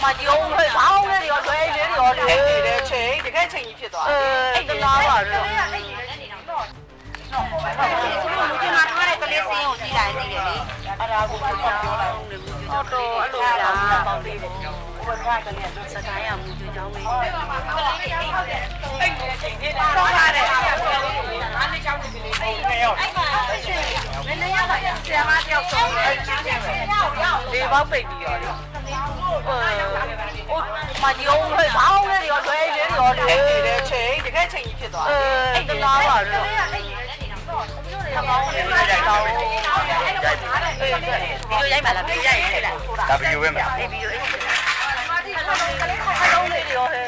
မယုံလွယ်ဘောင်းလေးတွေရောလွယ်လေးတွေရောနေတဲ့ချိန်တကယ်ချိန်ကြီးဖြစ်သွားတယ်အဲ့တလားပါတော့ဒီမှာထားတဲ့ကလေးစင်းကိုကြည့်လိုက်သေးတယ်လေအဲ့ဒါကိုပြောလိုက်တော်တော်အဲ့လိုလားပေါင်းသေးတယ်ဘယ်ကကနေစကိုင်းရမှုကြွေးချောင်းလေးအဲ့ဒီချိန်လေးတော့ရတယ်အားနေချောင်းနေပြီလေအဲ့ရောက်အဲ့မှာနည်းနည်းရပါဆရာမတယောက်ဆုံးတယ်ဒီဘောက်ပိတ်ပြီးရောလေမယုံလွယ်ဘောင်းလေးတွေရောလွယ်လေးတွေရောနေတဲ့ချိန်တကယ်ချိန်ကြီးဖြစ်သွားတယ်အဲ့တလားပါတော့ဒီလိုရိုက်ပါလားပြရိုက်ရိုက်လိုက်ဒါဗီဒီယိုပဲမှာဗီဒီယိုအဲ့လုံးလေးရောဟဲ့